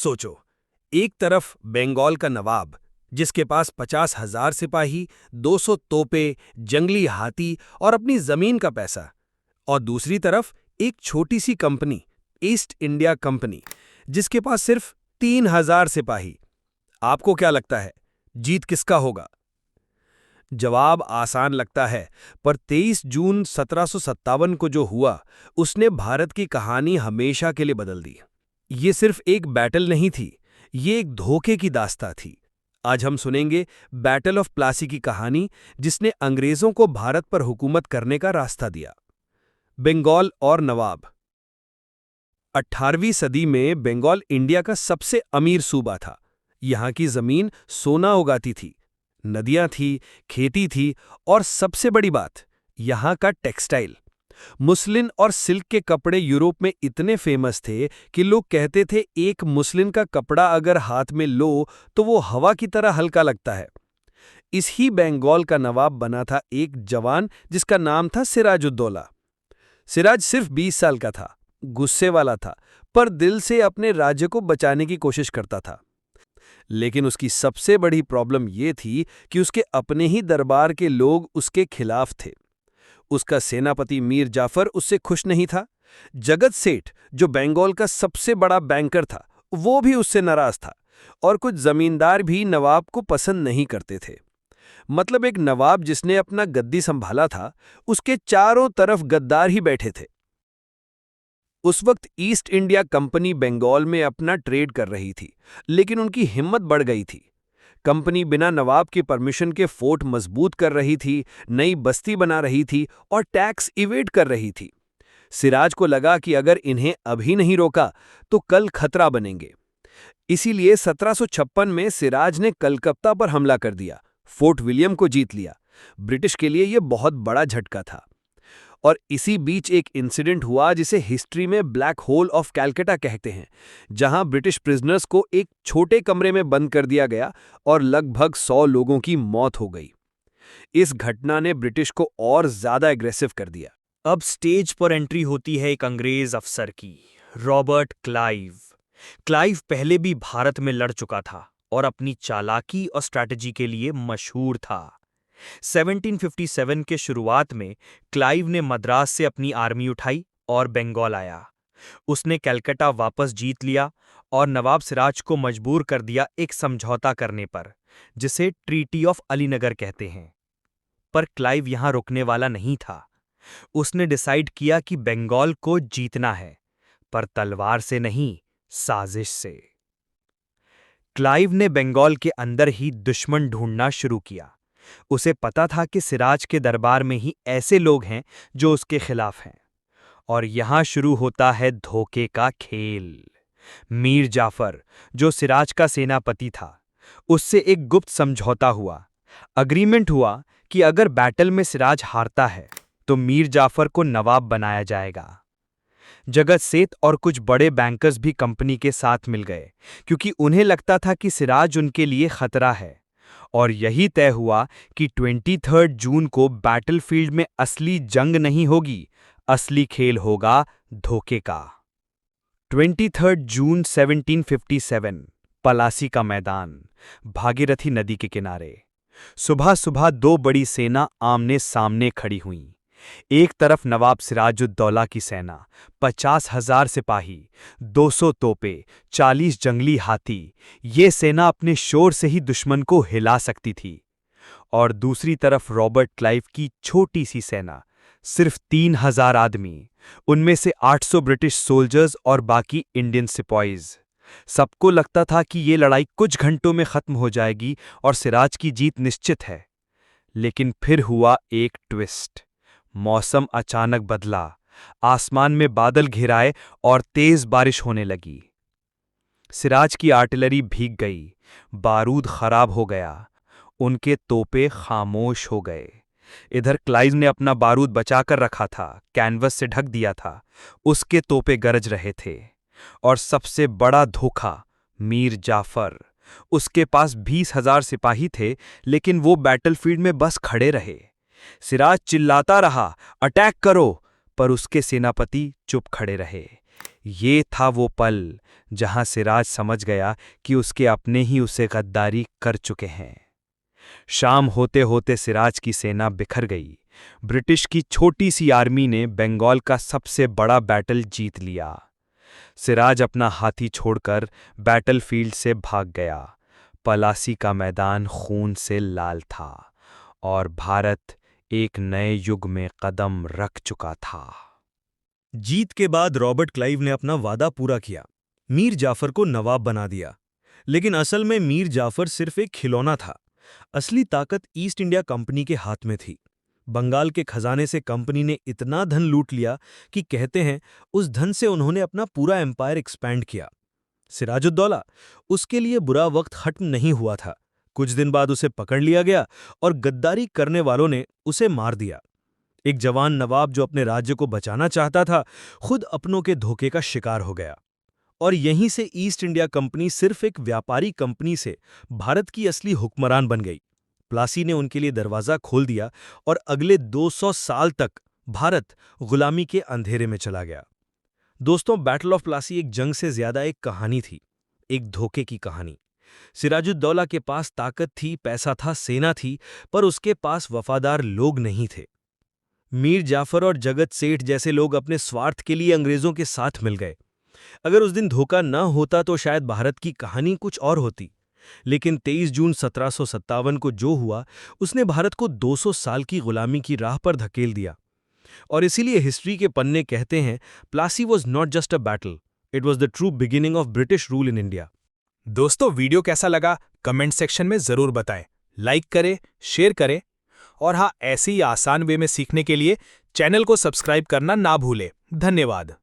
सोचो, एक तरफ बंगाल का नवाब जिसके पास 50,000 सिपाही, 200 तोपें, जंगली हाथी और अपनी जमीन का पैसा, और दूसरी तरफ एक छोटी सी कंपनी, ईस्ट इंडिया कंपनी, जिसके पास सिर्फ 3,000 सिपाही। आपको क्या लगता है, जीत किसका होगा? जवाब आसान लगता है, पर 23 जून 1757 को जो हुआ, उसने भारत की कहानी हमेशा के लिए बदल दी। ये सिर्फ एक बैटल नहीं थी, ये एक धोखे की दास्तां थी। आज हम सुनेंगे बैटल ऑफ प्लासी की कहानी, जिसने अंग्रेजों को भारत पर हुकूमत करने का रास्ता दिया। बंगाल और नवाब। 18वीं सदी में बंगाल इंडिया का सबसे अमीर सूबा था। यहाँ की जमीन सोना उगाती थी, नदियां थी, खेती थी, और सबसे बड़ी बात, यहाँ का टेक्सटाइल। मुस्लिन और सिल्क के कपड़े यूरोप में इतने फेमस थे कि लोग कहते थे एक मुस्लिन का कपड़ा अगर हाथ में लो तो वो हवा की तरह हल्का लगता है। इस ही बंगाल का नवाब बना था एक जवान जिसका नाम था सिराजुद्दौला। सिराज सिर्फ 20 साल का था, गुस्से वाला था, पर दिल से अपने राज्य को बचाने की कोशिश करता था। लेकिन उसकी सबसे बड़ी प्रॉब्लम ये थी कि उसके अपने ही दरबार के लोग उसके खिलाफ थे। उसका सेनापति मीर जाफर उससे खुश नहीं था। जगत सेठ, जो बंगाल का सबसे बड़ा बैंकर था, वो भी उससे नाराज था, और कुछ जमींदार भी नवाब को पसंद नहीं करते थे। मतलब एक नवाब जिसने अपना गद्दी संभाला था, उसके चारों तरफ गद्दार ही बैठे थे। उस वक्त ईस्ट इंडिया कंपनी बंगाल में अपना ट्रेड कर रही थी, लेकिन उनकी हिम्मत बढ़ गई थी। कंपनी बिना नवाब के परमिशन के फोर्ट मजबूत कर रही थी, नई बस्ती बना रही थी और टैक्स इवेड कर रही थी। सिराज को लगा कि अगर इन्हें अभी नहीं रोका तो कल खतरा बनेंगे। इसीलिए 1756 में सिराज ने कलकत्ता पर हमला कर दिया, फोर्ट विलियम को जीत लिया। ब्रिटिश के लिए यह बहुत बड़ा झटका था। और इसी बीच एक इंसिडेंट हुआ जिसे हिस्ट्री में ब्लैक होल ऑफ कैलकाटा कहते हैं, जहां ब्रिटिश प्रिजनर्स को एक छोटे कमरे में बंद कर दिया गया और लगभग 100 लोगों की मौत हो गई। इस घटना ने ब्रिटिश को और ज्यादा एग्रेसिव कर दिया। अब स्टेज पर एंट्री होती है एक अंग्रेज अफसर की, रॉबर्ट क्लाइव। क्लाइव पहले भी भारत में लड़ चुका था और अपनी चालाकी और स्ट्रैटेजी के लिए मशहूर था। 1757 के शुरुआत में क्लाइव ने मद्रास से अपनी आर्मी उठाई और बंगाल आया। उसने कलकत्ता वापस जीत लिया और नवाब सिराज को मजबूर कर दिया एक समझौता करने पर, जिसे ट्रीटी ऑफ अलीनगर कहते हैं। पर क्लाइव यहां रुकने वाला नहीं था। उसने डिसाइड किया कि बंगाल को जीतना है, पर तलवार से नहीं, साजिश से। क्लाइव ने बंगाल के अंदर ही दुश्मन ढूंढना शुरू किया। उसे पता था कि सिराज के दरबार में ही ऐसे लोग हैं जो उसके खिलाफ हैं। और यहां शुरू होता है धोखे का खेल। मीर जाफर, जो सिराज का सेनापति था, उससे एक गुप्त समझौता हुआ। अग्रीमेंट हुआ कि अगर बैटल में सिराज हारता है तो मीर जाफर को नवाब बनाया जाएगा। जगत सेठ और कुछ बड़े बैंकर्स भी कंपनी के साथ मिल गए, क्योंकि उन्हें लगता था कि सिराज उनके लिए खतरा है। और यही तय हुआ कि 23 जून को बैटलफील्ड में असली जंग नहीं होगी, असली खेल होगा धोखे का। 23 जून 1757, पलासी का मैदान, भागीरथी नदी के किनारे। सुबह सुबह दो बड़ी सेना आमने सामने खड़ी हुईं। एक तरफ नवाब सिराजुद्दौला की सेना, 50,000 सिपाही, 200 तोपें, 40 जंगली हाथी। ये सेना अपने शोर से ही दुश्मन को हिला सकती थी। और दूसरी तरफ रॉबर्ट क्लाइव की छोटी सी सेना, सिर्फ 3,000 आदमी, उनमें से 800 ब्रिटिश सोल्जर्स और बाकी इंडियन सिपाहीज। सबको लगता था कि ये लड़ाई कुछ घंटों में खत्म हो जाएगी और सिराज की जीत निश्चित है। लेकिन फिर हुआ एक ट्विस्ट। मौसम अचानक बदला, आसमान में बादल घिराए और तेज बारिश होने लगी। सिराज की आर्टिलरी भीग गई, बारूद खराब हो गया, उनके तोपे खामोश हो गए। इधर क्लाइव ने अपना बारूद बचाकर रखा था, कैनवस से ढक दिया था, उसके तोपे गरज रहे थे। और सबसे बड़ा धोखा, मीर जाफर। उसके पास 20,000 सिपाही थे, लेकिन वो बैटलफील्ड में बस खड़े रहे। सिराज चिल्लाता रहा, अटैक करो, पर उसके सेनापति चुप खड़े रहे। ये था वो पल जहां सिराज समझ गया कि उसके अपने ही उसे गद्दारी कर चुके हैं। शाम होते होते सिराज की सेना बिखर गई। ब्रिटिश की छोटी सी आर्मी ने बंगाल का सबसे बड़ा बैटल जीत लिया। सिराज अपना हाथी छोड़कर बैटलफील्ड से भाग गया। पलासी का मैदान खून से लाल था और भारत एक नए युग में कदम रख चुका था। जीत के बाद रॉबर्ट क्लाइव ने अपना वादा पूरा किया, मीर जाफर को नवाब बना दिया। लेकिन असल में मीर जाफर सिर्फ एक खिलौना था। असली ताकत ईस्ट इंडिया कंपनी के हाथ में थी। बंगाल के खजाने से कंपनी ने इतना धन लूट लिया कि कहते हैं उस धन से उन्होंने अपना पूरा एम्पायर एक्सपैंड किया। सिराजुद्दौला, उसके लिए बुरा वक्त खत्म नहीं हुआ था। कुछ दिन बाद उसे पकड़ लिया गया और गद्दारी करने वालों ने उसे मार दिया। एक जवान नवाब जो अपने राज्य को बचाना चाहता था, खुद अपनों के धोखे का शिकार हो गया। और यहीं से ईस्ट इंडिया कंपनी सिर्फ एक व्यापारी कंपनी से भारत की असली हुक्मरान बन गई। प्लासी ने उनके लिए दरवाजा खोल दिया और अगले 200 साल तक भारत गुलामी के अंधेरे में चला गया। दोस्तों, बैटल ऑफ प्लासी एक जंग से ज्यादा एक कहानी थी, एक धोखे की कहानी। सिराजुद्दौला के पास ताकत थी, पैसा था, सेना थी, पर उसके पास वफादार लोग नहीं थे। मीर जाफर और जगत सेठ जैसे लोग अपने स्वार्थ के लिए अंग्रेजों के साथ मिल गए। अगर उस दिन धोखा न होता तो शायद भारत की कहानी कुछ और होती। लेकिन 23 जून 1757 को जो हुआ, उसने भारत को 200 साल की गुलामी की राह पर धकेल दिया। और इसीलिए हिस्ट्री के पन्ने कहते हैं, Plassey was not just a battle, it was the true beginning of British rule in India. दोस्तों, वीडियो कैसा लगा कमेंट सेक्शन में जरूर बताएं। लाइक करें, शेयर करें और हाँ, ऐसे ही आसान वे में सीखने के लिए चैनल को सब्सक्राइब करना ना भूलें। धन्यवाद।